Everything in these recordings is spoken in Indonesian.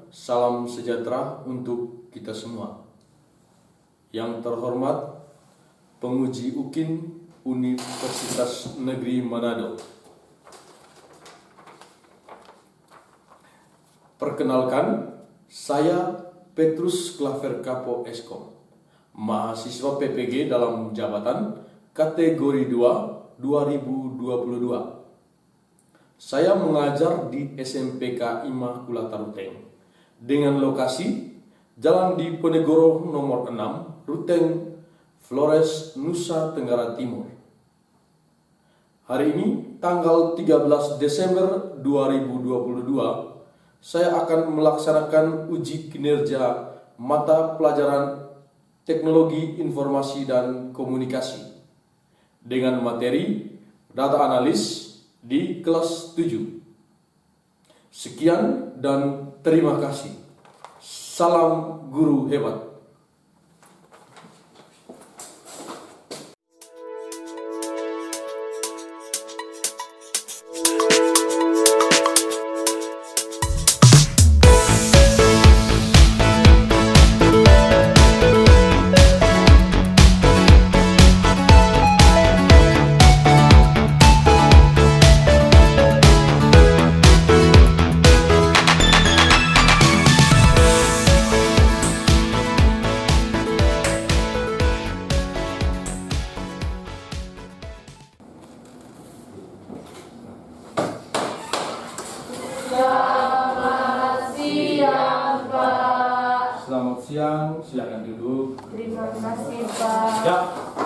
salam sejahtera untuk kita semua. Yang terhormat penguji UKIN Universitas Negeri Manado. Perkenalkan, saya Petrus Klaver Kapo Eskom, mahasiswa PPG dalam jabatan kategori 2 2022. Saya mengajar di SMPK Immaculata Ruteng dengan lokasi Jalan Diponegoro nomor 6, Ruteng, Flores, Nusa Tenggara Timur. Hari ini, tanggal 13 Desember 2022, saya akan melaksanakan uji kinerja mata pelajaran Teknologi Informasi dan Komunikasi dengan materi Data Analis di kelas 7. Sekian dan terima kasih. Salam guru hebat. Selamat siang, silakan duduk. Terima kasih, Pak. Ya,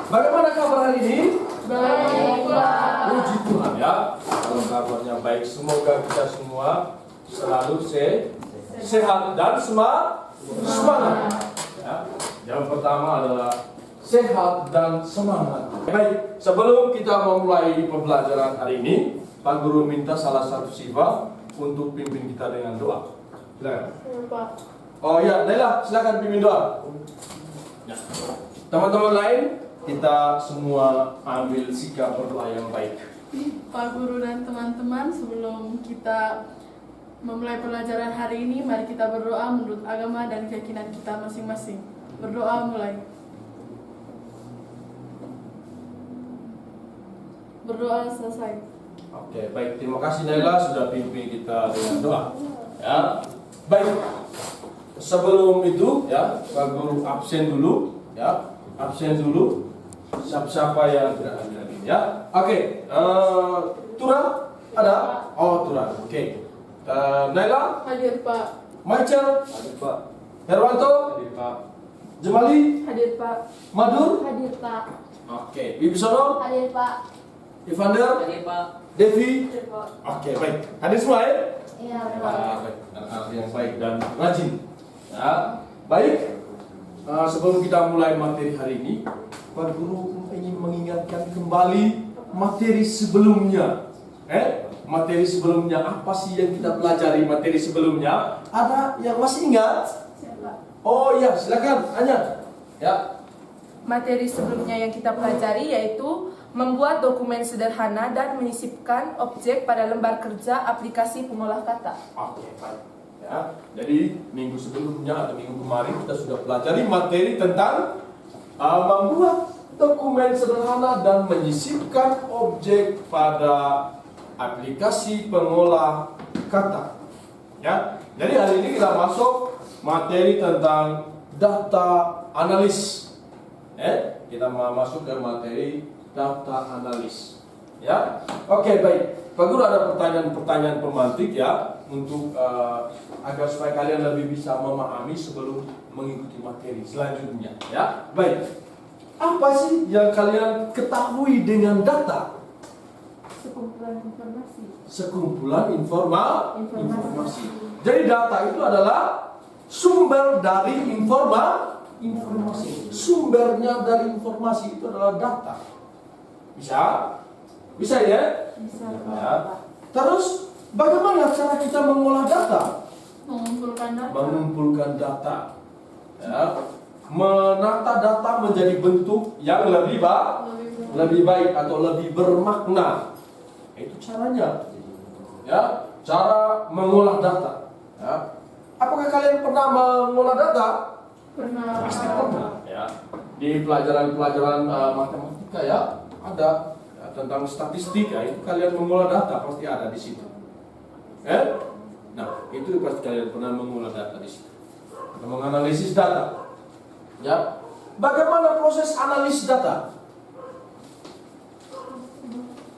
bagaimana kabar hari ini? Baik, Pak. Puji Tuhan ya. Kalau kabarnya baik, semoga kita semua selalu sehat dan semangat. Ya. Yang pertama adalah sehat dan semangat. Baik, sebelum kita memulai pembelajaran hari ini, Pak Guru minta salah satu siswa untuk pimpin kita dengan doa. Silakan. Pak. Oh ya, Naila, silakan pimpin doa. Ya. Teman-teman lain, kita semua ambil sikap berdoa yang baik. Pak Guru dan teman-teman, sebelum kita memulai pelajaran hari ini, mari kita berdoa menurut agama dan keyakinan kita masing-masing. Berdoa mulai. Berdoa selesai. Oke, baik. Terima kasih Naila sudah pimpin kita dengan doa. Ya, baik. Sebelum itu, ya, Pak Guru absen dulu, ya, absen dulu. Siapa yang tidak hadir hari ini, ya. Oke, Tura ada? Oh, Tura. Oke. Naila, Hadir, Pak. Michael, Hadir Pak. Herwanto, Hadir Pak. Jemali, Hadir, Pak. Madur. Hadir, Pak. Oke, Bibisono, Hadir, Pak. Evander, Hadir Pak. Devi. Hadir, Pak. Oke, baik. Hadir semua ya? Iya, Pak. Baik. Anak-anak yang baik dan rajin. Ya, baik. Sebelum kita mulai materi hari ini, Pak Guru ingin mengingatkan kembali materi sebelumnya. Materi sebelumnya apa sih yang kita pelajari materi sebelumnya? Ada yang masih ingat? Siapa? Oh iya, silakan Anya. Ya. Materi sebelumnya yang kita pelajari yaitu membuat dokumen sederhana dan menyisipkan objek pada lembar kerja aplikasi pengolah kata. Oke, baik. Ya, jadi minggu sebelumnya atau minggu kemarin kita sudah pelajari materi tentang membuat dokumen sederhana dan menyisipkan objek pada aplikasi pengolah kata. Ya, jadi hari ini kita masuk materi tentang data analis. Kita masuk ke materi data analis. Ya, oke, baik. Pak Guru ada pertanyaan-pertanyaan pemantik ya untuk agar supaya kalian lebih bisa memahami sebelum mengikuti materi selanjutnya. Ya, baik. Apa sih yang kalian ketahui dengan data? Sekumpulan informasi. Sekumpulan informasi. Jadi data itu adalah sumber dari informasi. Sumbernya dari informasi itu adalah data. Bisa? Bisa ya? Bisa, Ya. Pak. Terus bagaimana cara kita mengolah data? Mengumpulkan data. Mengumpulkan data. Ya. Menata data menjadi bentuk yang lebih baik atau lebih bermakna. Itu caranya. Ya, cara mengolah data. Ya. Apakah kalian pernah mengolah data? Pernah. Pasti pernah ya. Di pelajaran-pelajaran matematika ya ada ya, tentang statistika itu kalian mengolah data pasti ada di situ. Nah itu pasti kalian pernah mengolah data di situ. Menganalisis data. Ya. Bagaimana proses analisis data?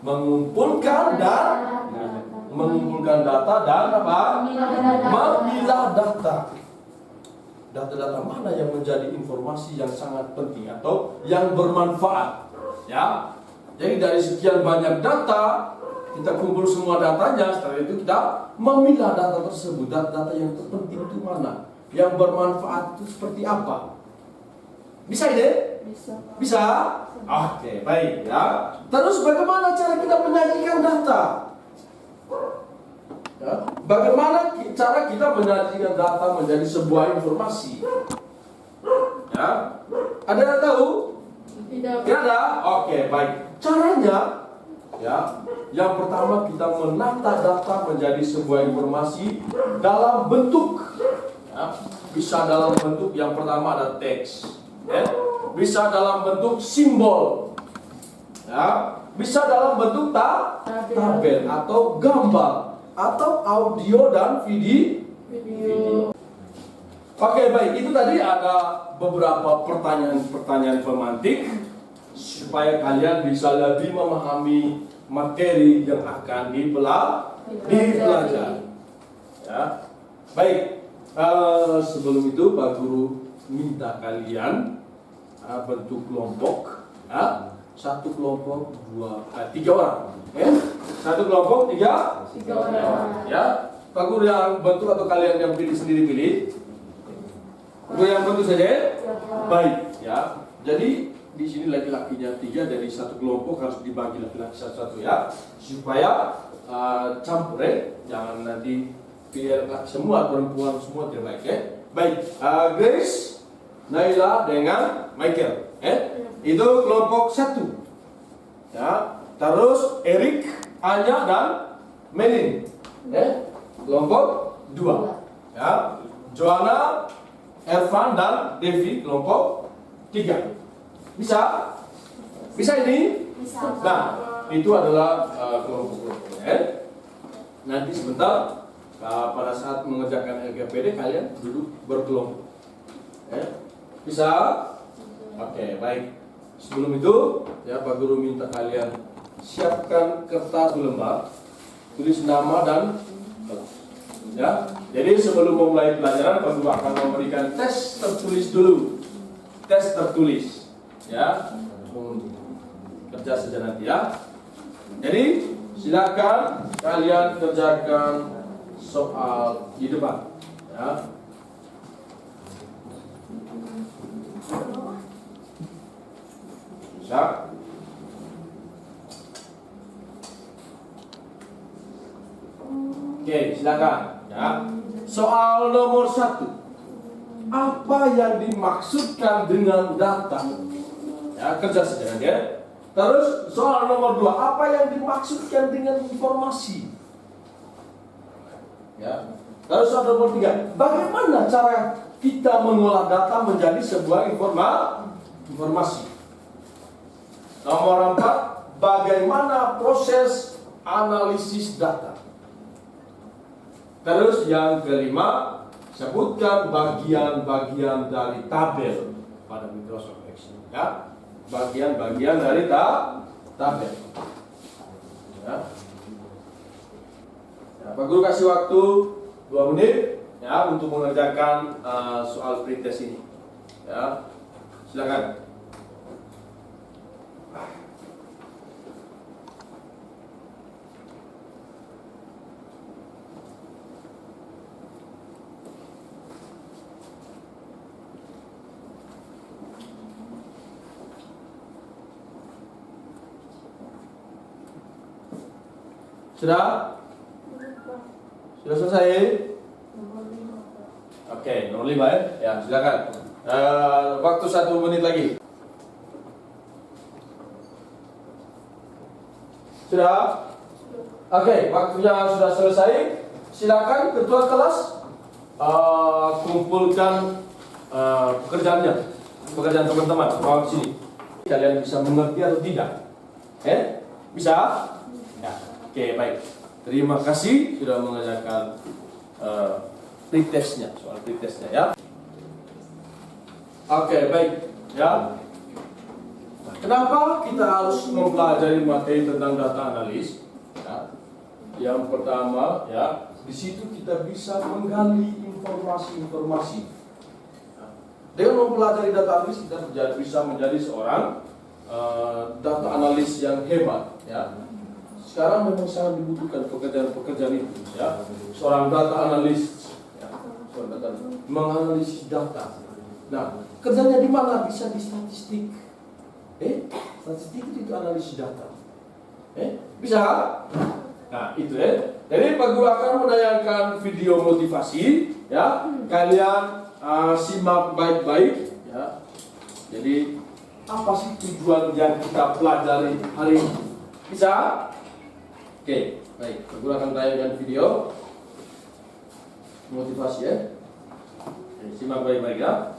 Mengumpulkan data dan apa? Memilah data. Data-data mana yang menjadi informasi yang sangat penting atau yang bermanfaat, ya. Jadi dari sekian banyak data, kita kumpul semua datanya, setelah itu kita memilah data tersebut. Data yang terpenting itu mana? Yang bermanfaat itu seperti apa? Bisa ide? Bisa? Oke, baik ya. Terus bagaimana cara kita menyajikan data? Ya, bagaimana cara kita menyajikan data menjadi sebuah informasi? Ya, ada yang tahu? Tidak. Tidak ada? Oke, baik. Caranya, ya, yang pertama kita menata data menjadi sebuah informasi dalam bentuk. Ya, bisa dalam bentuk yang pertama ada teks, ya, bisa dalam bentuk simbol, ya, bisa dalam bentuk tabel atau gambar. Atau audio dan video. Oke, baik. Itu tadi ada beberapa pertanyaan pemantik supaya kalian bisa lebih memahami materi yang akan dipelajari. Ya. Baik. Sebelum itu Pak Guru minta kalian bentuk kelompok. Ya. Satu kelompok, tiga orang. Ya. Satu kelompok, tiga orang. Ya, Pak Guru yang bentuk atau kalian yang pilih? Guru yang bentuk saja. Baik, ya. Jadi di sini laki-lakinya 3 dari satu kelompok harus dibagi laki-laki satu-satu ya, supaya campur ya, jangan nanti biar semua perempuan semua terbaik ya. Baik, Grace, Naila dengan Michael. Itu kelompok 1. Ya, terus Eric, Anya dan Melin. Kelompok 2. Ya, Joanna, Ervan dan Devi kelompok 3. Bisa? Bisa ini? Bisa. Nah, itu adalah kelompok-kelompoknya. Nanti sebentar pada saat mengerjakan LKPD kalian duduk berkelompok. Bisa? Oke, baik. Sebelum itu, ya Pak Guru minta kalian siapkan kertas lembar, tulis nama dan kelas. Ya, jadi sebelum memulai pelajaran, Pak Guru akan memberikan tes tertulis dulu. Tes tertulis, ya, kerja saja nanti ya. Jadi silakan kalian kerjakan soal di depan, ya. Siap? Oke, silakan ya. Soal nomor 1. Apa yang dimaksudkan dengan data? Ya, kerja saja ya. Terus soal nomor 2, apa yang dimaksudkan dengan informasi? Ya. Terus soal nomor 3, bagaimana cara kita mengolah data menjadi sebuah informasi? Nomor 4, bagaimana proses analisis data? Terus yang kelima, sebutkan bagian-bagian dari tabel pada Microsoft Excel. Ya, bagian-bagian dari tabel. Ya. Ya, Pak Guru kasih waktu 2 menit ya untuk mengerjakan soal pretest ini. Ya, silakan. Sudah? Sudah selesai? Oke, nomor 5 ya. Ya, silakan. Waktu 1 menit lagi. Sudah? Oke, waktunya sudah selesai. Silakan ketua kelas kumpulkan pekerjaan teman-teman. Bawa ke sini. Kalian bisa mengerti atau tidak? Bisa? Ya. Oke, baik. Terima kasih sudah mengerjakan pretestnya, soal pretestnya ya. Oke, baik. Ya. Kenapa kita harus mempelajari materi tentang data analis? Ya. Yang pertama, ya, di situ kita bisa menggali informasi-informasi. Ya. Dengan mempelajari data analis kita bisa menjadi seorang data analis yang hebat. Ya. Sekarang memang sangat dibutuhkan pekerjaan-pekerjaan itu. Ya. Seorang data analis, ya, menganalisis data. Nah, kerjanya di mana? Bisa di statistik. Statistik itu analisis data. Bisa? Nah, itu ya. Jadi Pak Guru akan menayangkan video motivasi, ya. Kalian simak baik-baik, ya. Jadi apa sih tujuan yang kita pelajari hari ini? Bisa? Oke, baik. Pak Guru akan tayangkan video motivasi ya. Oke, simak baik-baik ya.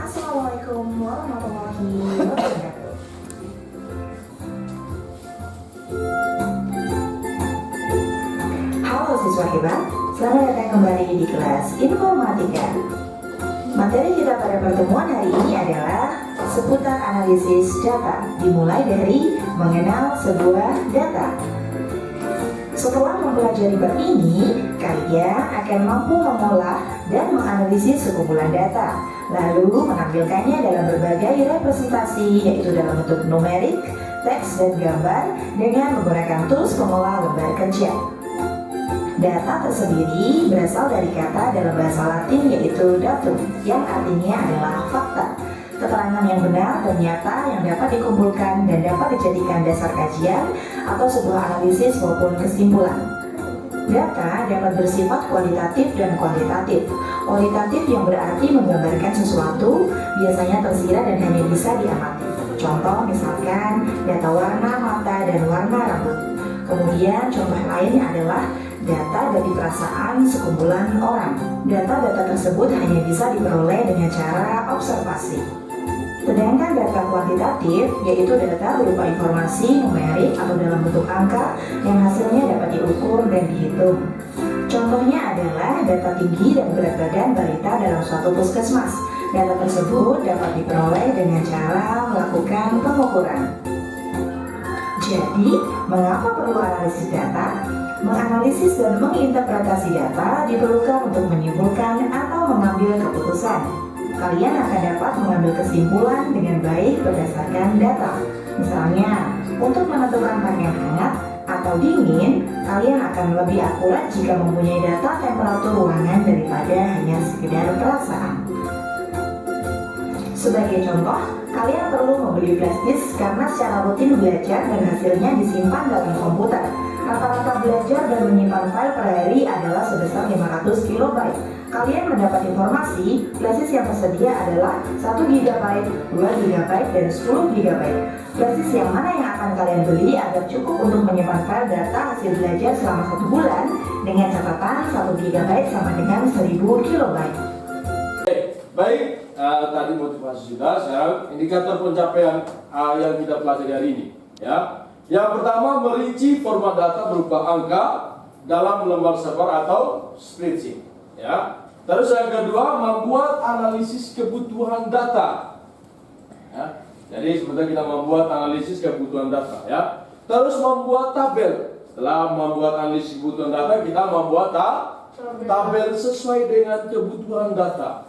Assalamualaikum warahmatullahi wabarakatuh. Halo siswa hebat, selamat datang kembali di kelas Informatika. Materi kita pada pertemuan hari ini adalah seputar analisis data, dimulai dari mengenal sebuah data. Setelah mempelajari bab ini, kalian akan mampu mengolah dan menganalisis sekumpulan data, lalu menampilkannya dalam berbagai representasi, yaitu dalam bentuk numerik, teks, dan gambar dengan menggunakan tools pengolah lembar kerja. Data tersendiri berasal dari kata dalam bahasa Latin yaitu datum, yang artinya adalah fakta, keterangan yang benar dan nyata yang dapat dikumpulkan dan dapat dijadikan dasar kajian atau sebuah analisis maupun kesimpulan. Data dapat bersifat kualitatif dan kuantitatif. Kualitatif yang berarti menggambarkan sesuatu, biasanya tersirat dan hanya bisa diamati. Contoh misalkan data warna mata dan warna rambut. Kemudian contoh lainnya adalah data dari perasaan sekumpulan orang. Data-data tersebut hanya bisa diperoleh dengan cara observasi. Sedangkan data kuantitatif yaitu data berupa informasi numerik atau dalam bentuk angka yang hasilnya dapat diukur dan dihitung. Contohnya adalah data tinggi dan berat badan balita dalam suatu puskesmas. Data tersebut dapat diperoleh dengan cara melakukan pengukuran. Jadi, mengapa perlu analisis data? Menganalisis dan menginterpretasi data diperlukan untuk menyimpulkan atau mengambil keputusan. Kalian akan dapat mengambil kesimpulan dengan baik berdasarkan data. Misalnya, untuk menentukan pakaian hangat atau dingin, kalian akan lebih akurat jika mempunyai data temperatur ruangan daripada hanya sekedar perasaan. Sebagai contoh, kalian perlu membeli flash disk karena secara rutin belajar dan hasilnya disimpan dalam komputer. Rata-rata belajar dan menyimpan file per hari adalah sebesar 500 KB. Kalian mendapat informasi, flash disk yang tersedia adalah 1 GB, 2 GB, dan 10 GB. Flash disk yang mana yang akan kalian beli agar cukup untuk menyimpan file data hasil belajar selama 1 bulan dengan catatan 1 GB sama dengan 1000 KB. Baik, tadi motivasi sudah. Sekarang indikator pencapaian yang kita pelajari hari ini. Ya, yang pertama merinci format data berupa angka dalam lembar sebar atau spreadsheet. Ya, terus yang kedua membuat analisis kebutuhan data. Ya, jadi sebenarnya kita membuat analisis kebutuhan data. Ya, terus membuat tabel. Setelah membuat analisis kebutuhan data, kita membuat tabel sesuai dengan kebutuhan data.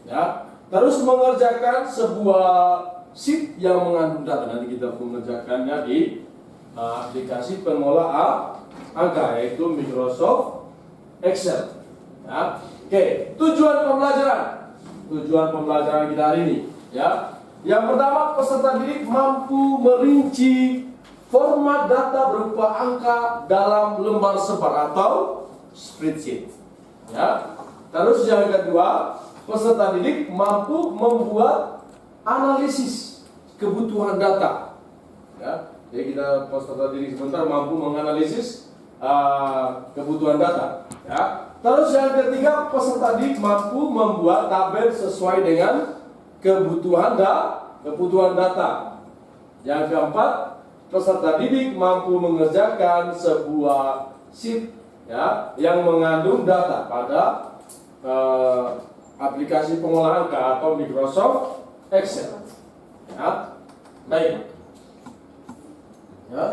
Ya, terus mengerjakan sebuah sheet yang mengandung data. Nanti kita mengerjakannya di aplikasi pengolah angka yaitu Microsoft Excel. Ya. Oke, tujuan pembelajaran kita hari ini. Ya, yang pertama peserta didik mampu merinci format data berupa angka dalam lembar sebar atau spreadsheet. Ya. Terus yang kedua, peserta didik mampu membuat analisis kebutuhan data. Ya. Jadi kita peserta didik sebentar mampu menganalisis kebutuhan data. Ya. Terus yang ketiga, peserta didik mampu membuat tabel sesuai dengan kebutuhan data. Yang keempat, peserta didik mampu mengerjakan sebuah sheet ya yang mengandung data pada aplikasi pengolahan angka atau Microsoft Excel. Ya, baik. Ya,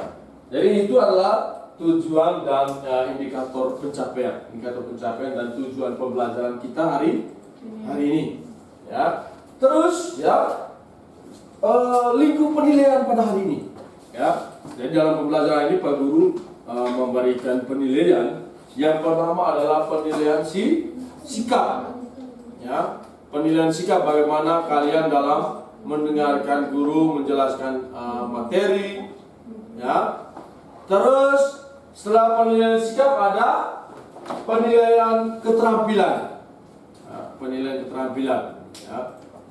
jadi itu adalah tujuan dan indikator pencapaian dan tujuan pembelajaran kita hari ini. Ya, terus ya lingkup penilaian pada hari ini. Ya, jadi dalam pembelajaran ini Pak Guru memberikan penilaian. Yang pertama adalah penilaian sikap. Ya, penilaian sikap bagaimana kalian dalam mendengarkan guru menjelaskan materi. Ya, terus setelah penilaian sikap ada penilaian keterampilan. Ya, penilaian keterampilan. Ya,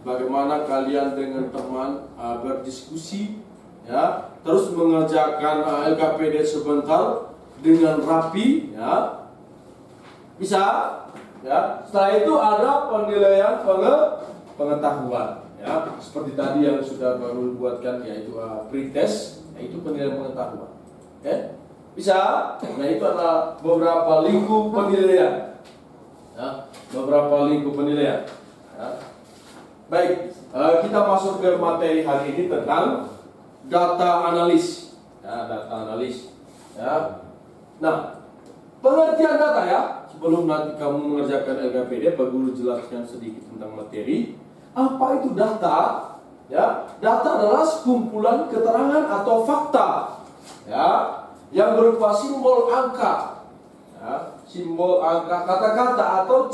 bagaimana kalian dengan teman berdiskusi. Ya, terus mengerjakan LKPD sebentar dengan rapi, ya, bisa, ya. Setelah itu ada penilaian pengetahuan, ya, seperti tadi yang sudah baru buatkan, yaitu pretest, yaitu penilaian pengetahuan, ya, bisa. Nah, itu adalah beberapa lingkup penilaian, ya, beberapa lingkup penilaian. Ya. Baik, kita masuk ke materi hari ini tentang data analis, ya, data analis, ya. Nah, pengertian data ya, sebelum nanti kamu mengerjakan LKPD, Pak Guru jelaskan sedikit tentang materi. Apa itu data? Ya, data adalah sekumpulan keterangan atau fakta, ya, yang berupa simbol angka, ya, simbol angka, kata-kata atau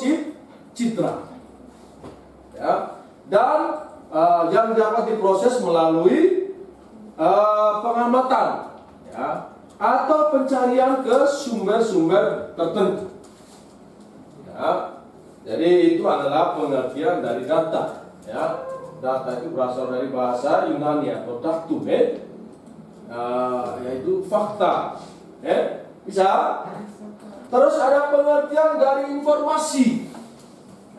citra, ya, dan yang dapat diproses melalui pengamatan, ya, atau pencarian ke sumber-sumber tertentu. Ya, jadi itu adalah pengertian dari data. Ya, data itu berasal dari bahasa Yunani atau datum, yaitu fakta. Bisa. Terus ada pengertian dari informasi.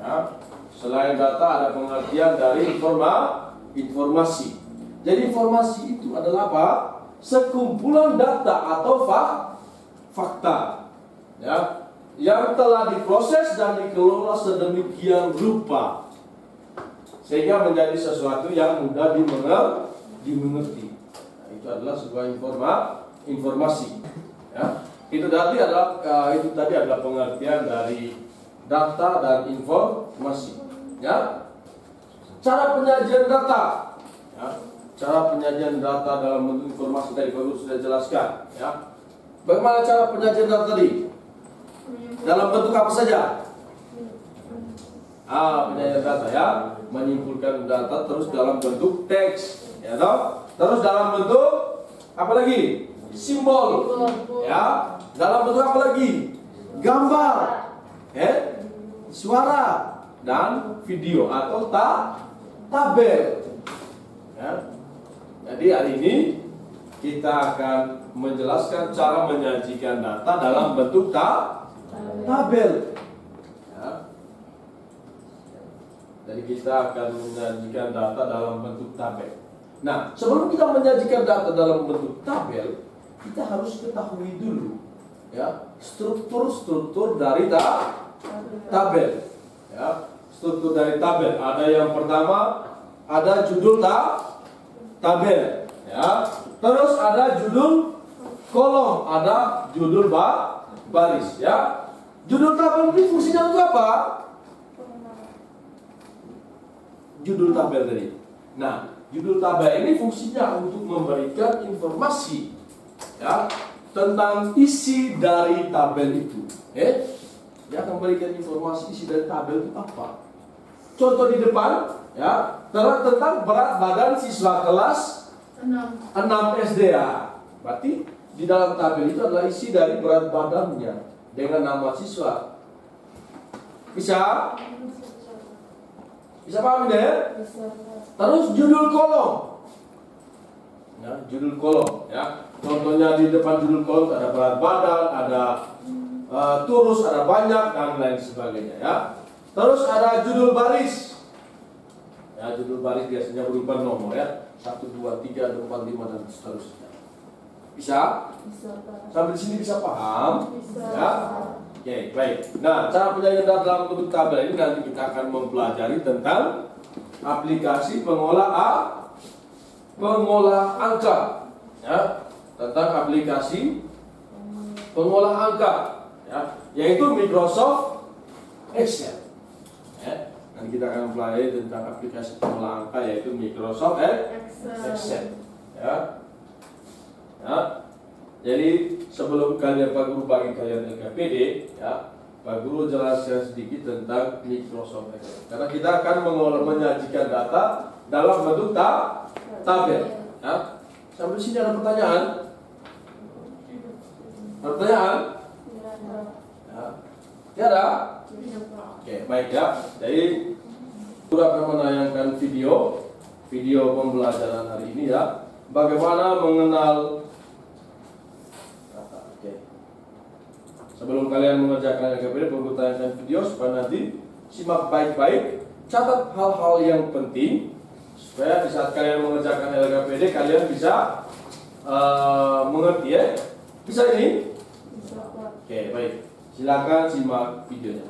Ya, selain data ada pengertian dari informasi. Jadi informasi itu adalah apa? Sekumpulan data atau fakta, ya, yang telah diproses dan dikelola sedemikian rupa sehingga menjadi sesuatu yang mudah dimengerti. Nah, itu adalah sebuah informasi. Ya. Itu tadi adalah pengertian dari data dan informasi. Ya. Cara penyajian data. Ya. Cara penyajian data dalam bentuk informasi tadi Pak Guru sudah jelaskan, ya. Bagaimana cara penyajian data tadi? Dalam bentuk apa saja? Penyajian data, ya, menyimpulkan data terus dalam bentuk teks, ya toh? Terus dalam bentuk apa lagi? Simbol, ya. Dalam bentuk apa lagi? Gambar, suara dan video atau tabel, ya. Jadi hari ini kita akan menjelaskan cara menyajikan data dalam bentuk tabel. Ya. Jadi kita akan menyajikan data dalam bentuk tabel. Nah, sebelum kita menyajikan data dalam bentuk tabel, kita harus ketahui dulu, ya, struktur dari tabel. Ya, struktur dari tabel. Ada yang pertama, ada judul tabel, ya. Terus ada judul kolom, ada judul baris, ya. Judul tabel ini fungsinya untuk apa? Judul tabel tadi. Nah, judul tabel ini fungsinya untuk memberikan informasi, ya, tentang isi dari tabel itu. Dia akan memberikan informasi isi dari tabel itu apa. Contoh di depan, ya, tentang berat badan siswa kelas 6 SD, ya. Berarti di dalam tabel itu adalah isi dari berat badannya dengan nama siswa. Bisa? Bisa paham deh? Terus judul kolom. Ya, judul kolom ya. Contohnya di depan judul kolom ada berat badan, ada turus, ada banyak dan lain sebagainya ya. Terus ada judul baris. Ya, judul baris biasanya berupa nomor ya. 1, 2, 3, 4, 5 dan seterusnya. Bisa? Sampai di sini bisa paham? Bisa. Ya. Oke, baik. Nah, cara penyajian data dalam bentuk tabel ini nanti kita akan mempelajari tentang aplikasi pengolah angka. Ya, tentang aplikasi pengolah angka, ya, yaitu Microsoft Excel. Ya, nanti kita akan mempelajari tentang aplikasi pengolah angka yaitu Microsoft Excel. Ya. Ya. Jadi sebelum Pak Guru bagi kalian LKPD, ya, Pak Guru jelaskan sedikit tentang Microsoft Excel. Karena kita akan menyajikan data dalam bentuk tabel. Ya. Sampai sini ada pertanyaan? Ada pertanyaan? Ya. Tiada? Oke, baik ya. Jadi Guru akan menayangkan video pembelajaran hari ini ya. Bagaimana mengenal. Sebelum kalian mengerjakan LKPD, perlu tayangkan video supaya nanti simak baik-baik, catat hal-hal yang penting supaya di saat kalian mengerjakan LKPD kalian bisa mengerti ya. Bisa ini? Bisa. Oke, baik. Silakan simak videonya.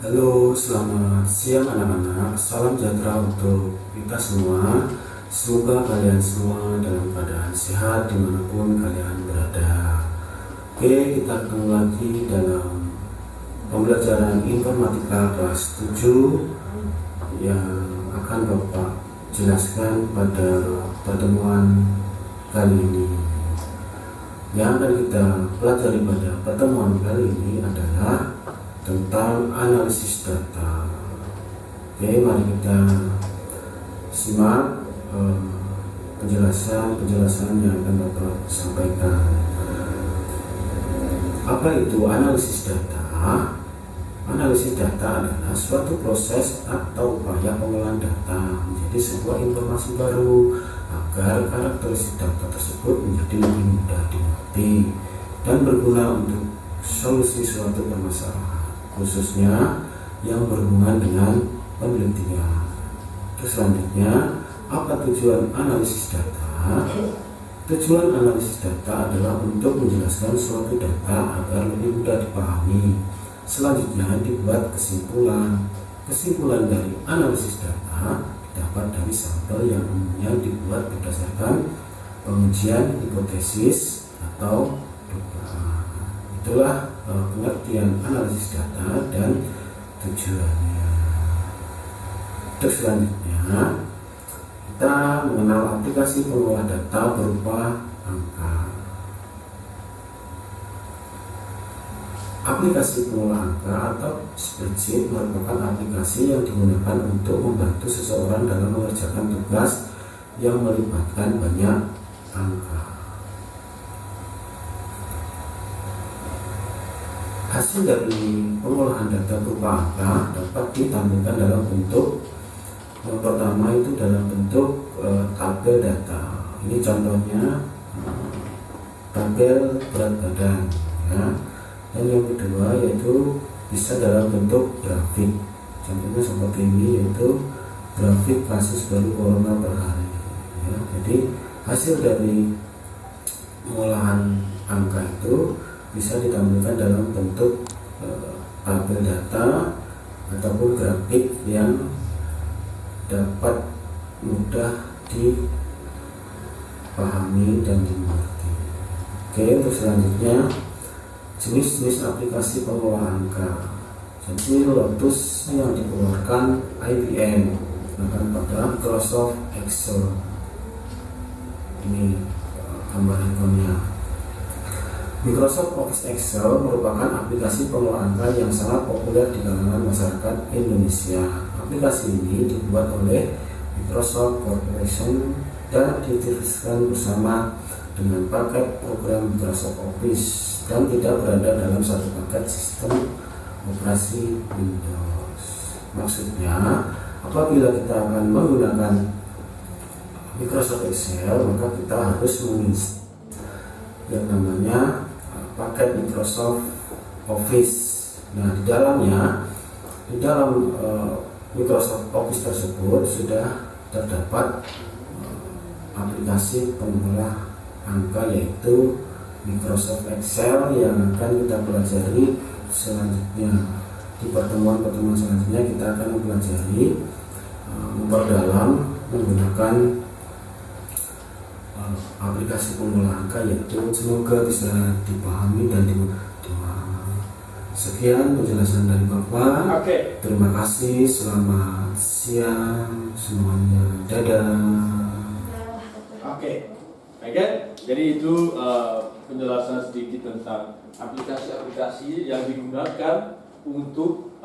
Halo, selamat siang anak-anak. Salam sejahtera untuk kita semua. Semoga kalian semua dalam keadaan sehat dimanapun kalian berada. Oke, kita ketemu lagi dalam pembelajaran informatika kelas 7 yang akan Bapak jelaskan pada pertemuan kali ini. Yang akan kita pelajari pada pertemuan kali ini adalah tentang analisis data. Oke, mari kita simak penjelasan yang akan Bapak sampaikan. Apa itu analisis data? Analisis data adalah suatu proses atau upaya pengolahan data menjadi sebuah informasi baru agar karakteristik data tersebut menjadi lebih mudah dimengerti dan berguna untuk solusi suatu permasalahan, khususnya yang berhubungan dengan penelitian. Terus selanjutnya, apa tujuan analisis data? Tujuan analisis data adalah untuk menjelaskan suatu data agar lebih mudah dipahami. Selanjutnya dibuat kesimpulan. Kesimpulan dari analisis data didapat dari sampel yang umumnya dibuat berdasarkan pengujian hipotesis atau dugaan. Itulah pengertian analisis data dan tujuannya. Terus selanjutnya kita mengenal aplikasi pengolah data berupa angka. Aplikasi pengolah angka atau spreadsheet merupakan aplikasi yang digunakan untuk membantu seseorang dalam mengerjakan tugas yang melibatkan banyak angka. Hasil dari pengolahan data berupa angka dapat ditampilkan dalam bentuk yang pertama itu dalam bentuk tabel data. Ini contohnya tabel berat badan ya. Dan yang kedua yaitu bisa dalam bentuk grafik. Contohnya seperti ini, yaitu grafik kasus baru corona per hari ya. Jadi hasil dari pengolahan angka itu bisa ditampilkan dalam bentuk tabel data ataupun grafik yang dapat mudah dipahami dan dimengerti. Oke, untuk selanjutnya jenis-jenis aplikasi pengolah angka. Jadi Lotus yang dikeluarkan IBM akan pada Microsoft Excel. Ini gambar ikonnya. Microsoft Office Excel merupakan aplikasi pengolah angka yang sangat populer di kalangan masyarakat Indonesia. Aplikasi ini dibuat oleh Microsoft Corporation dan didirikan bersama dengan paket program Microsoft Office dan tidak berada dalam satu paket sistem operasi Windows. Maksudnya, apabila kita akan menggunakan Microsoft Excel, maka kita harus menginstal yang namanya paket Microsoft Office. Nah, di dalam Microsoft Office tersebut sudah terdapat aplikasi pengolah angka, yaitu Microsoft Excel, yang akan kita pelajari selanjutnya. Di pertemuan-pertemuan selanjutnya kita akan mempelajari memperdalam menggunakan aplikasi pengolah angka, yaitu semoga bisa dipahami dan dimahami. Sekian penjelasan dari Bapak. Terima kasih, selamat siang semuanya, dadah. Jadi itu penjelasan sedikit tentang aplikasi-aplikasi yang digunakan untuk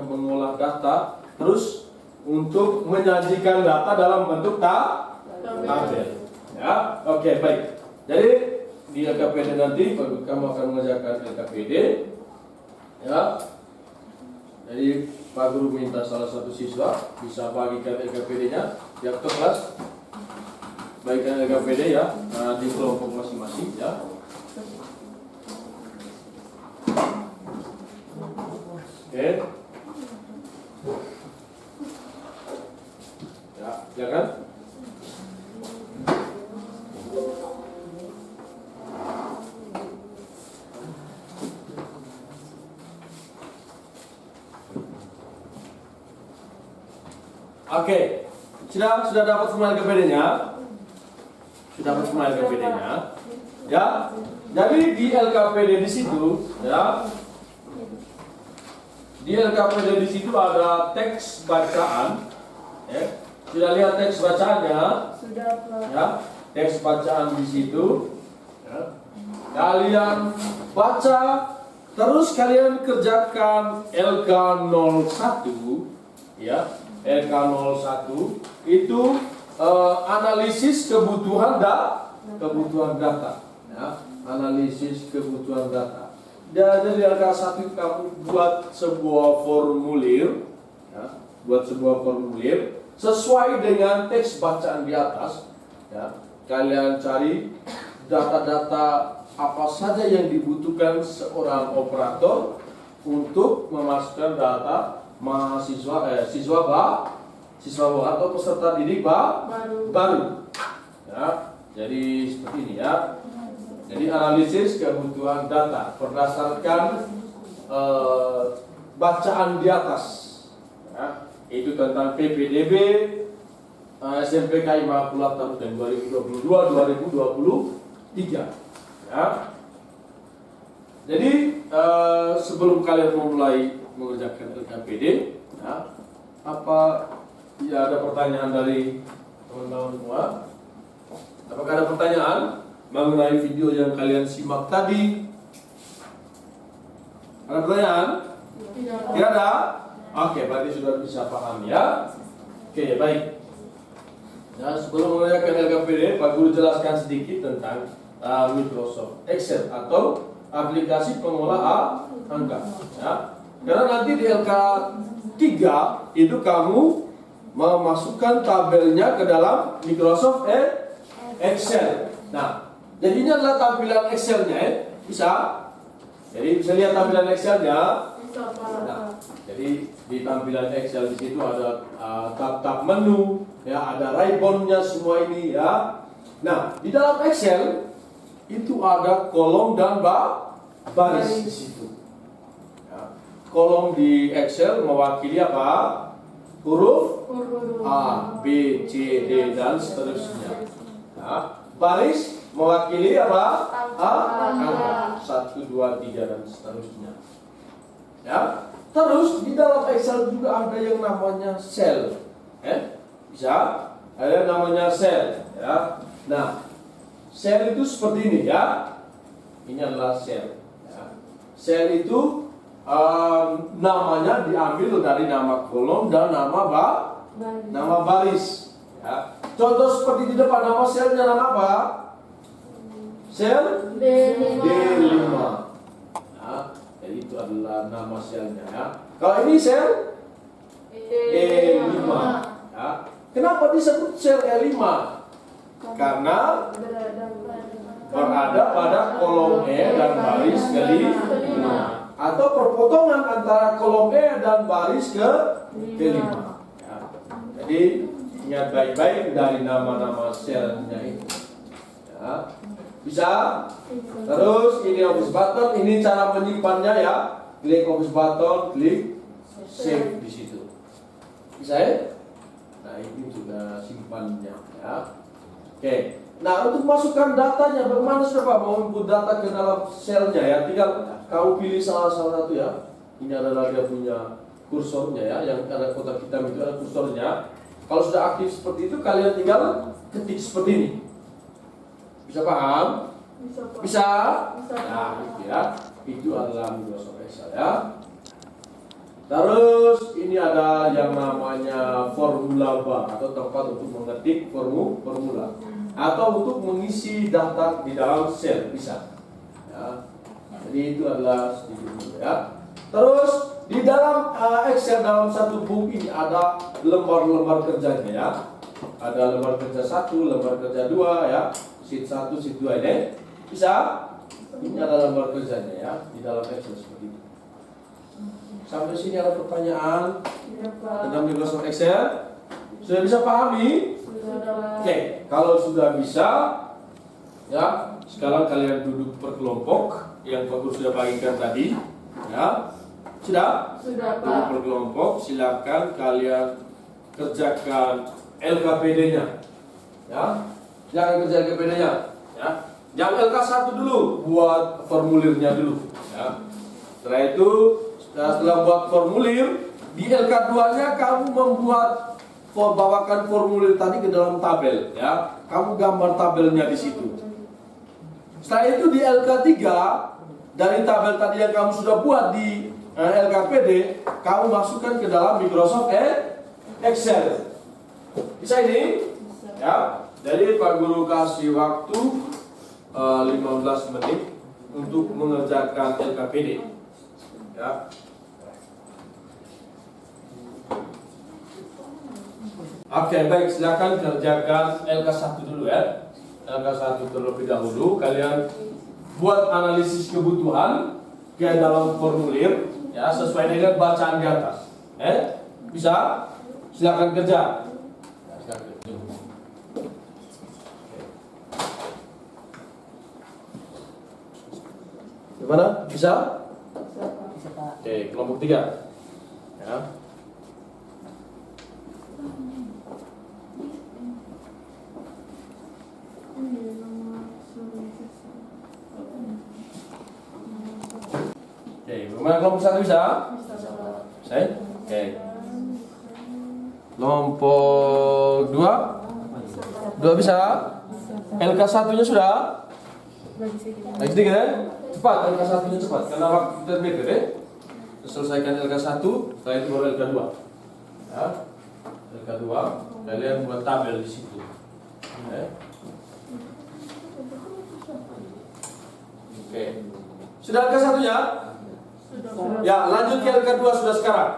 mengolah data, terus untuk menyajikan data dalam bentuk tabel. Ya, baik. Jadi di LKPD nanti kamu akan mengerjakan LKPD. Ya. Jadi Pak Guru minta salah satu siswa bisa bagikan LKPD-nya tiap kelas. Bagikan LKPD ya di kelompok masing-masing ya. Ya kan? Sudah dapat semua LKPD-nya? Sudah dapat semua LKPD-nya? Ya. Jadi di LKPD di situ, ya. Di LKPD di situ ada teks bacaan. Ya. Sudah lihat teks bacaannya? Sudah, Pak. Ya. Teks bacaan di situ. Ya. Kalian baca, terus kalian kerjakan LK01, ya. LK01 itu analisis kebutuhan data, ya. Analisis kebutuhan data. Jadi LK1 kamu buat sebuah formulir, ya. Buat sebuah formulir sesuai dengan teks bacaan di atas, ya. Kalian cari data-data apa saja yang dibutuhkan seorang operator untuk memasukkan data siswa atau peserta didik baru. Ya, jadi seperti ini ya. Jadi analisis kebutuhan data berdasarkan bacaan di atas. Ya, itu tentang PPDB SMPK 58 tahun 2022-2023. Ya. Jadi sebelum kalian memulai mengerjakan LKPD, ya, ada pertanyaan dari teman-teman semua? Apakah ada pertanyaan mengenai video yang kalian simak tadi? Ada pertanyaan? Tidak ada? Berarti sudah bisa paham ya. Baik. Nah, sebelum mengerjakan LKPD, Pak Guru jelaskan sedikit tentang Microsoft Excel atau aplikasi pengolah angka. Ya. Karena nanti di LK3 itu kamu memasukkan tabelnya ke dalam Microsoft Excel. Nah, jadi ini adalah tampilan Excelnya, bisa. Jadi bisa lihat tampilan Excelnya. Nah, jadi di tampilan Excel di situ ada tab-tab menu, ya, ada ribbonnya semua ini, ya. Nah, di dalam Excel itu ada kolom dan baris di situ. Kolom di Excel mewakili apa? Huruf A, B, C, D, dan seterusnya. Nah, baris mewakili apa? Angka 1, 2, 3, dan seterusnya. Ya. Terus di dalam Excel juga ada yang namanya sel. Bisa? Ada yang namanya sel. Ya. Nah, sel itu seperti ini ya. Ini adalah sel. Ya. Sel itu namanya diambil dari nama kolom dan nama baris. Ya. Contoh seperti di depan, nama selnya nama apa? Sel D5. D5. Ya, jadi itu adalah nama selnya ya. Kalau ini sel E5. Ya. Kenapa disebut sel E5? Karena berada pada kolom E dan baris kelima, atau perpotongan antara kolom E dan baris kelima. Ya. Jadi ingat baik-baik dari nama-nama selnya itu. Ya. Bisa? Terus ini office button, ini cara menyimpannya ya. Klik office button, klik save di situ. Bisa ya? Nah ini juga simpannya ya. Oke. Nah untuk masukkan datanya, bagaimana Pak mau input data ke dalam selnya ya? Tinggal kau pilih salah satu ya. Ini adalah dia punya kursornya ya, yang ada kotak hitam itu ada kursornya. Kalau sudah aktif seperti itu, kalian tinggal ketik seperti ini. Bisa paham? Bisa? Nah itu ya. Itu adalah Microsoft Excel ya. Terus ini ada yang namanya formula bar atau tempat untuk mengetik formula atau untuk mengisi data di dalam sel, bisa ya. Jadi itu adalah sedikit dulu ya. Terus di dalam Excel dalam satu book ini ada lembar-lembar kerjanya ya. Ada lembar kerja 1, lembar kerja 2 ya. Sheet 1, sheet 2 ini bisa. Ini adalah lembar kerjanya ya di dalam Excel seperti itu. Sampai sini ada pertanyaan tentang Microsoft Excel? Sudah bisa pahami? Oke, kalau sudah bisa, ya sekarang kalian duduk per kelompok yang Pak Guru sudah bagikan tadi, ya sudah? Sudah, Pak. Duduk per kelompok, silakan kalian kerjakan LKPD-nya, ya. Jangan kerja LKPD-nya, ya. Yang LK1 dulu, buat formulirnya dulu, ya. Setelah itu, setelah buat formulir, di LK2-nya kamu bawakan formulir tadi ke dalam tabel ya. Kamu gambar tabelnya di situ. Setelah itu di LK3 dari tabel tadi yang kamu sudah buat di LKPD, kamu masukkan ke dalam Microsoft Excel. Bisa ini? Ya. Jadi Pak Guru kasih waktu 15 menit untuk mengerjakan LKPD. Ya. Oke, baik, silakan kerjakan LK1 dulu ya. LK1 terlebih dahulu, kalian buat analisis kebutuhan ke dalam formulir ya, sesuai dengan bacaan di atas. Bisa? Silakan kerja. Ya, silakan kerja. Gimana? Bisa? Oke, kelompok 3 ya. Oke, bagaimana kelompok 1 bisa? Bisa. Oke. Kelompok 2 bisa? LK1-nya sudah? Lagi sedikit ya? Cepat, LK1-nya cepat. Karena waktu kita beda deh. Selesaikan LK1, setelah itu baru LK2. Ya. LK2, kalian buat tabel di situ. Oke. Sudah LK1-nya? Ya, lanjut ke LK2 sudah sekarang.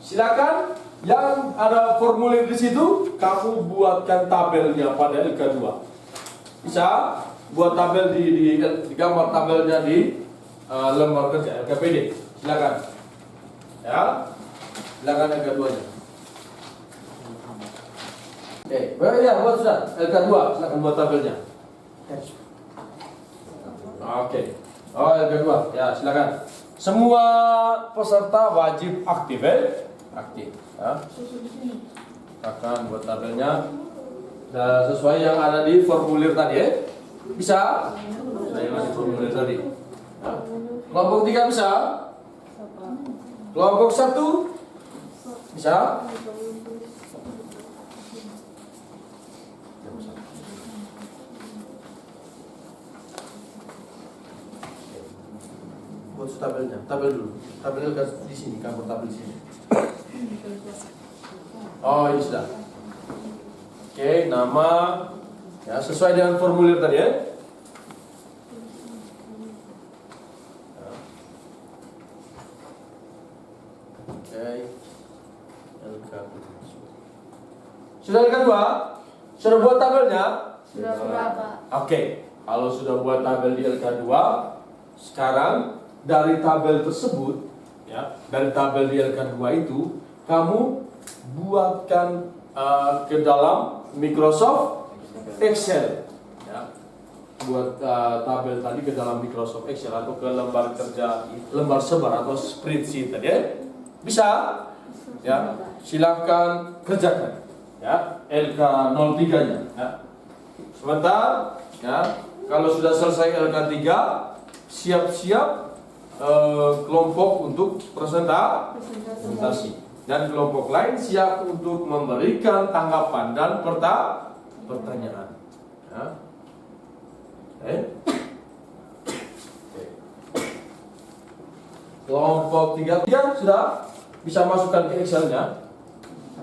Silakan yang ada formulir di situ, kamu buatkan tabelnya pada LK2. Bisa buat tabel di gambar tabelnya di lembar kerja LKPD. Silakan. Ya. Silakan LK2-nya. Oke, ya buat sudah LK2, silakan buat tabelnya. Oke. Oh, LK2. Ya, silakan. Semua peserta wajib aktif aktif ya. Akan buat tabelnya dan sesuai yang ada di formulir tadi ya. Bisa? Sesuai yang ada di formulir tadi ya. Kelompok 3 bisa? Kelompok 1 bisa? Buat tabelnya, tabel dulu. Tabel di sini, gambar tabel di sini. Oh, ini sudah. Oke, nama ya sesuai dengan formulir tadi ya. Oke. LK. Sudah LK 2? Sudah buat tabelnya? Sudah berapa? Oke, kalau sudah buat tabel di LK2, sekarang dari tabel tersebut, ya, dari tabel di LK2 itu, kamu buatkan ke dalam Microsoft Excel, ya. Buat tabel tadi ke dalam Microsoft Excel atau ke lembar kerja, lembar sebar atau spreadsheet tadi, ya. Bisa? Ya, silakan kerjakan, ya, LK03-nya, ya. Sebentar, ya. Kalau sudah selesai LK3, siap-siap kelompok untuk presentasi. Dan kelompok lain siap untuk memberikan tanggapan dan pertanyaan. Ya. Oke. Kelompok 3 sudah bisa masukkan ke Excel-nya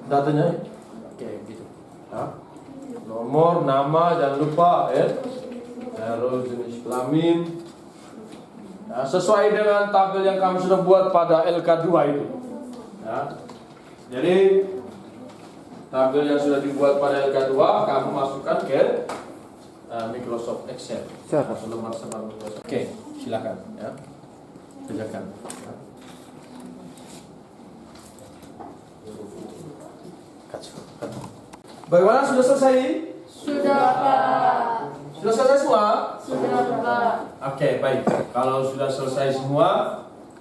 datanya. Oke, gitu. Ya. Nomor, nama, jangan lupa, ya. Lalu jenis kelamin. Nah, sesuai dengan tabel yang kami sudah buat pada LK2 itu. Ya. Jadi tabel yang sudah dibuat pada LK2 kamu masukkan ke Microsoft Excel. Atau lembar sebar Microsoft. Oke, silakan, ya. Kerjakan. Ya. Bagaimana, sudah selesai? Sudah, Pak. Sudah selesai semua? Sudah, Pak. Oke, baik. Kalau sudah selesai semua,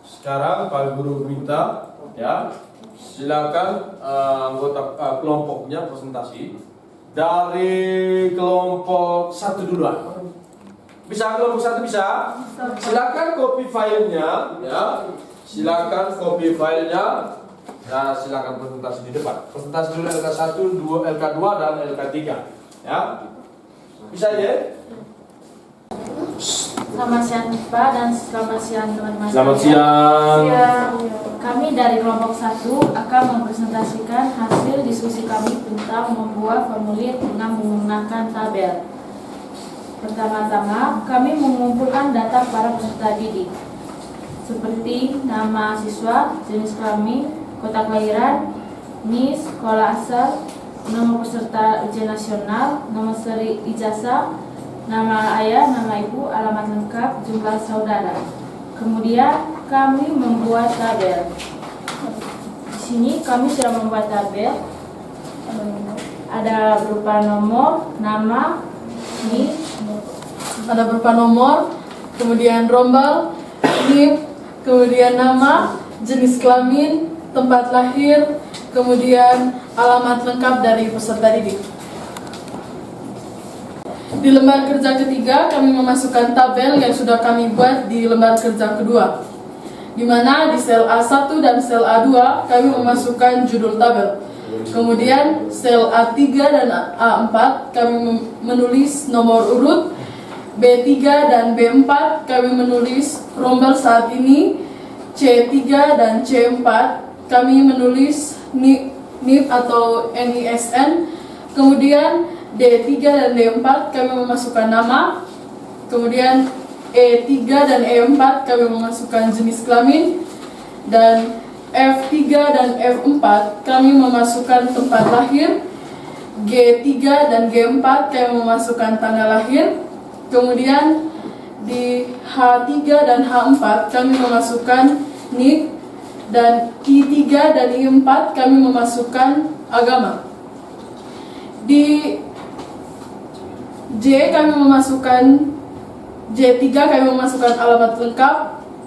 sekarang Pak Guru minta, ya, silakan anggota kelompoknya presentasi dari kelompok 1 duluan. Bisa kelompok 1 bisa? Silakan copy filenya, ya. Silakan copy filenya. Ya, silakan presentasi di depan. Presentasi dulu LK1, LK2 dan LK3, ya. Bisa ya? Selamat siang Pak dan selamat siang teman-teman. Selamat siang. Kami dari kelompok 1 akan mempresentasikan hasil diskusi kami tentang membuat formulir dengan menggunakan tabel. Pertama-tama, kami mengumpulkan data para peserta didik seperti nama siswa, jenis kelamin, kota kelahiran, NIS, sekolah asal, nomor peserta ujian nasional, nomor seri ijazah, nama ayah, nama ibu, alamat lengkap, jumlah saudara. Kemudian kami membuat tabel. Di sini kami sudah membuat tabel. Ada berupa nomor, nama, NIP, Ada berupa nomor, kemudian rombel, NIP, kemudian nama, jenis kelamin, tempat lahir, kemudian alamat lengkap dari peserta didik. Di lembar kerja ketiga, kami memasukkan tabel yang sudah kami buat di lembar kerja kedua, di mana di sel A1 dan sel A2 kami memasukkan judul tabel. Kemudian sel A3 dan A4 kami menulis nomor urut, B3 dan B4 kami menulis rombel saat ini, C3 dan C4 kami menulis NIP atau NISN. Kemudian D3 dan D4 kami memasukkan nama. Kemudian E3 dan E4 kami memasukkan jenis kelamin. Dan F3 dan F4 kami memasukkan tempat lahir. G3 dan G4 kami memasukkan tanggal lahir. Kemudian di H3 dan H4 kami memasukkan NIK. Dan I3 dan I4 kami memasukkan agama. Di J kami memasukkan J3 kami memasukkan alamat lengkap,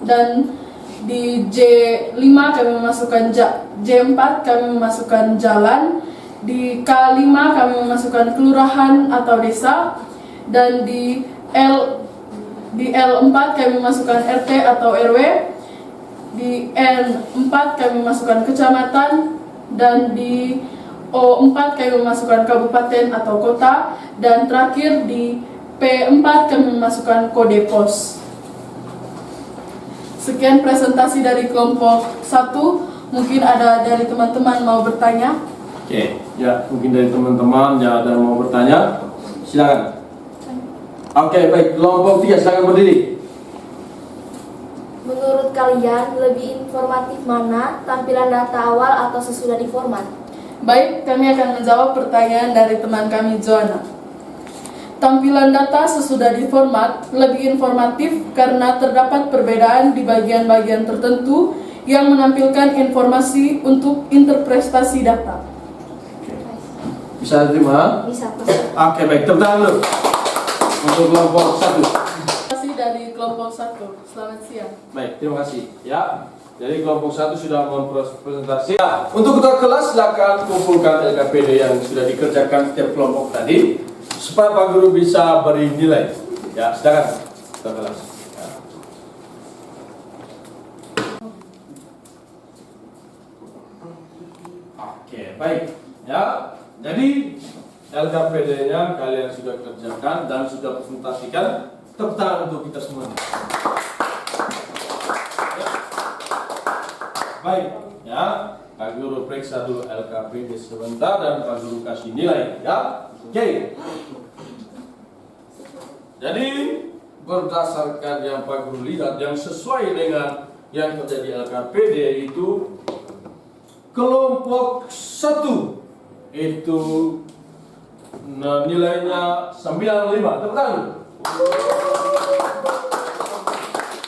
dan di J5 kami memasukkan J4 kami memasukkan jalan, di K5 kami memasukkan kelurahan atau desa, dan di L4 kami memasukkan RT atau RW, di N4 kami memasukkan kecamatan, dan di O4 kami memasukkan kabupaten atau kota, dan terakhir di P4 kami memasukkan kode pos. Sekian presentasi dari kelompok 1. Mungkin ada dari teman-teman mau bertanya? Oke, ya, mungkin dari teman-teman ya ada yang mau bertanya, silakan. Oke, baik, kelompok 3 silakan berdiri. Menurut kalian, lebih informatif mana, tampilan data awal atau sesudah diformat? Baik, kami akan menjawab pertanyaan dari teman kami Joanna. Tampilan data sesudah diformat lebih informatif karena terdapat perbedaan di bagian-bagian tertentu yang menampilkan informasi untuk interpretasi data. Bisa diterima? Bisa, Pak. Oke, baik. Tepuk tangan dulu untuk kelompok 1. Terima kasih dari kelompok 1. Selamat siang. Baik, terima kasih. Ya, jadi kelompok 1 sudah mempresentasi. Ya, untuk ketua kelas silakan kumpulkan LKPD yang sudah dikerjakan setiap kelompok tadi supaya Pak Guru bisa beri nilai. Ya, silakan ketua kelas. Ya. Oke, baik. Ya, jadi LKPD-nya kalian sudah kerjakan dan sudah presentasikan. Tepuk tangan untuk kita semua. Baik, ya, Pak Guru periksa dulu LKPD sebentar dan Pak Guru kasih nilai, ya. Oke. Jadi berdasarkan yang Pak Guru lihat yang sesuai dengan yang terjadi LKPD itu kelompok 1 itu nilainya 95. Tepuk tangan.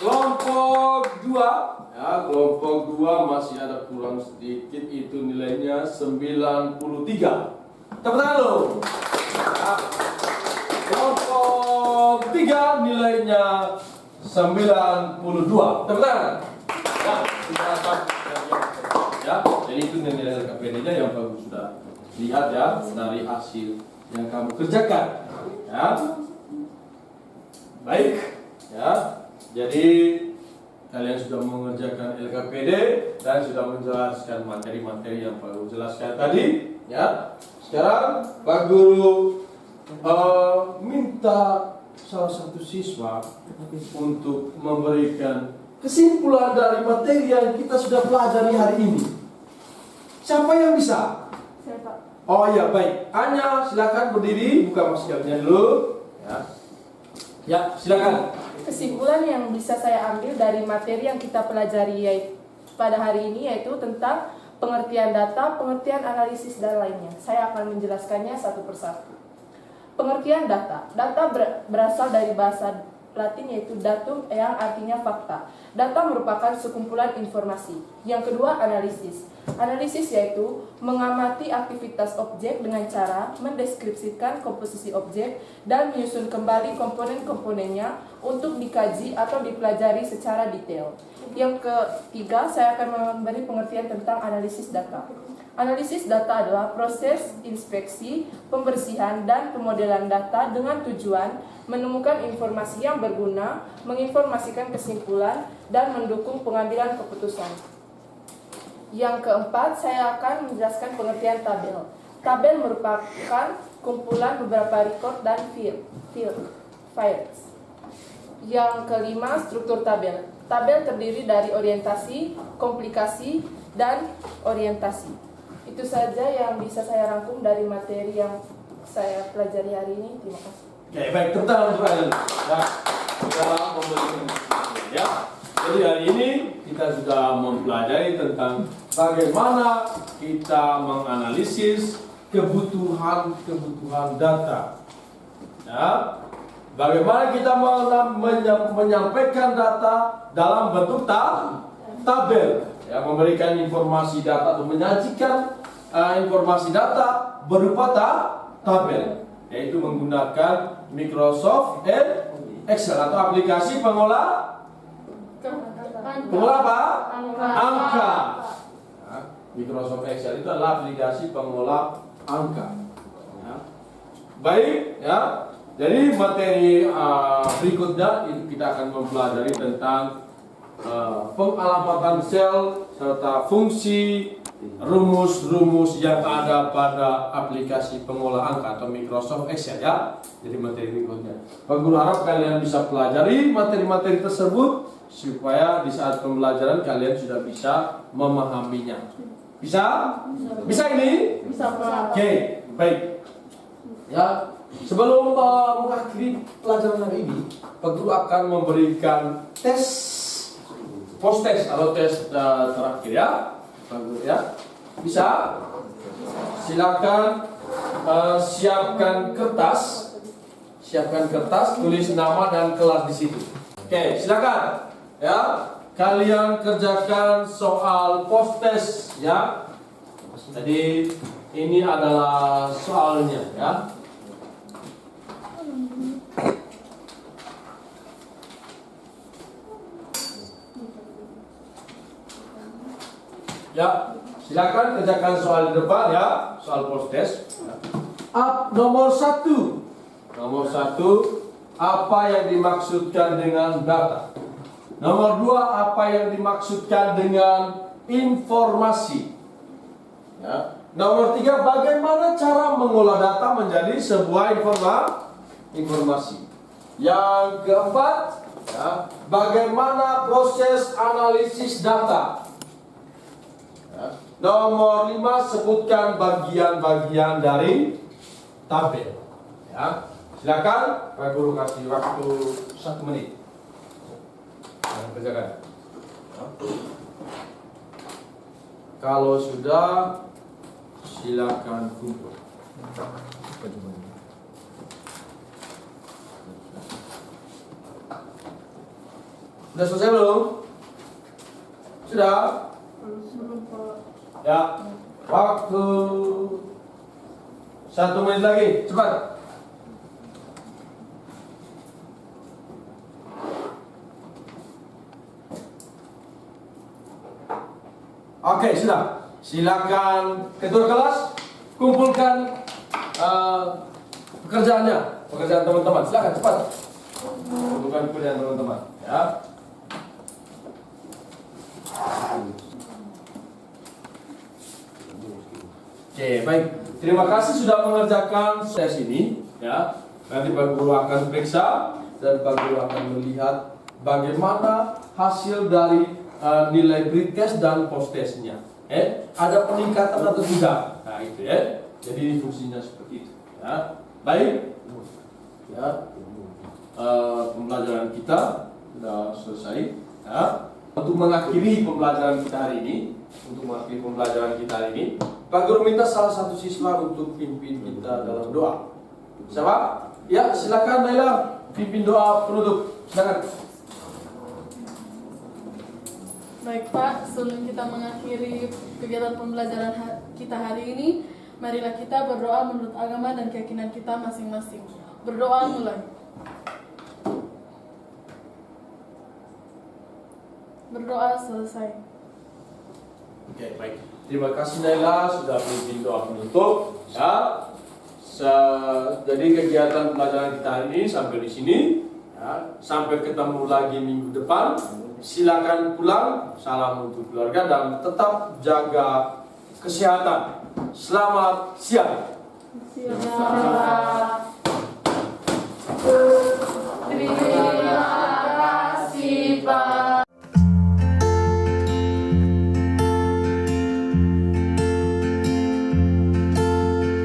Kelompok 2, ya, kelompok 2 masih ada kurang sedikit, itu nilainya 93. Tepuk tangan lo. Ya. Kelompok 3 nilainya 92. Tepuk tangan. Ya, kita akan ya, jadi itu nilai LKPD-nya yang bagus sudah lihat ya dari hasil yang kamu kerjakan. Ya. Baik, ya. Jadi kalian sudah mengerjakan LKPD dan sudah menjelaskan materi-materi yang Pak Guru jelaskan tadi, ya. Sekarang Pak Guru minta salah satu siswa untuk memberikan kesimpulan dari materi yang kita sudah pelajari hari ini. Siapa yang bisa? Siapa? Oh ya, baik. Anya, silakan berdiri, buka maskernya dulu. Ya. Ya, silakan. Kesimpulan yang bisa saya ambil dari materi yang kita pelajari pada hari ini yaitu tentang pengertian data, pengertian analisis dan lainnya. Saya akan menjelaskannya satu persatu. Pengertian data. Data berasal dari bahasa Latin yaitu datum yang artinya fakta. Data merupakan sekumpulan informasi. Yang kedua, analisis. Analisis yaitu mengamati aktivitas objek dengan cara mendeskripsikan komposisi objek dan menyusun kembali komponen-komponennya untuk dikaji atau dipelajari secara detail. Yang ketiga, saya akan memberi pengertian tentang analisis data. Analisis data adalah proses inspeksi, pembersihan, dan pemodelan data dengan tujuan menemukan informasi yang berguna, menginformasikan kesimpulan, dan mendukung pengambilan keputusan. Yang keempat, saya akan menjelaskan pengertian tabel. Tabel merupakan kumpulan beberapa record dan files. Yang kelima, struktur tabel. Tabel terdiri dari orientasi, komplikasi, dan orientasi. Itu saja yang bisa saya rangkum dari materi yang saya pelajari hari ini. Terima kasih. Oke, baik, tepuk tangan untuk kalian. Ya, sudah memberikan ya. Jadi hari ini kita sudah mempelajari tentang bagaimana kita menganalisis kebutuhan data. Ya, bagaimana kita menyampaikan data dalam bentuk tabel. Ya, memberikan informasi data atau menyajikan informasi data berupa tabel, yaitu menggunakan Microsoft Excel atau aplikasi pengolah apa? Angka. Ya, Microsoft Excel itu adalah aplikasi pengolah angka. Ya. Baik, ya. Jadi materi berikutnya itu kita akan mempelajari tentang pengalamatan sel serta fungsi rumus-rumus yang ada pada aplikasi pengolah angka atau Microsoft Excel ya. Jadi materi berikutnya. Pak Guru harap kalian bisa pelajari materi-materi tersebut supaya di saat pembelajaran kalian sudah bisa memahaminya. Bisa? Bisa ini? Bisa, Pak. Oke, baik. Ya, sebelum mengakhiri pelajaran hari ini, Pak Guru akan memberikan tes post test atau tes terakhir ya. Ya, bisa. Silakan siapkan kertas, tulis nama dan kelas di situ. Oke, silakan. Ya, kalian kerjakan soal post test ya. Jadi ini adalah soalnya ya. Ya, silakan kerjakan soal di depan ya, soal post test. Nomor 1. Nomor 1, apa yang dimaksudkan dengan data? Nomor 2, apa yang dimaksudkan dengan informasi? Ya. Nomor 3, bagaimana cara mengolah data menjadi sebuah informasi? Yang keempat, ya, bagaimana proses analisis data? Ya. Nomor 5, sebutkan bagian-bagian dari tabel. Ya. Silakan, Pak Guru kasih waktu 1 menit. Kerjakan. Ya. Kalau sudah, silakan kumpul. Sudah selesai belum? Sudah? Ya. Waktu 1 menit lagi, cepat. Oke, sudah. Silakan ketua kelas kumpulkan pekerjaan teman-teman. Silakan cepat. Kumpulkan pekerjaan teman-teman. Ya. Oke, baik. Terima kasih sudah mengerjakan tes ini. Ya. Nanti Pak Guru akan periksa dan Pak Guru akan melihat bagaimana hasil dari nilai pretest dan post testnya. Ada peningkatan atau tidak? Nah itu ya. Jadi fungsinya seperti itu. Ya. Baik. Ya. Pembelajaran kita sudah selesai. Ya. Untuk mengakhiri pembelajaran kita hari ini, Pak Guru minta salah satu siswa untuk pimpin kita dalam doa. Siapa? Ya, silakan Naila pimpin doa penutup. Silakan. Baik Pak, sebelum kita mengakhiri kegiatan pembelajaran kita hari ini, marilah kita berdoa menurut agama dan keyakinan kita masing-masing. Berdoa mulai. Berdoa selesai. Oke, baik. Terima kasih Naila sudah pimpin doa penutup. Ya. Jadi kegiatan pembelajaran kita hari ini sampai di sini. Ya. Sampai ketemu lagi minggu depan. Silakan pulang, salam untuk keluarga dan tetap jaga kesehatan. Selamat siang. Terima kasih Pak.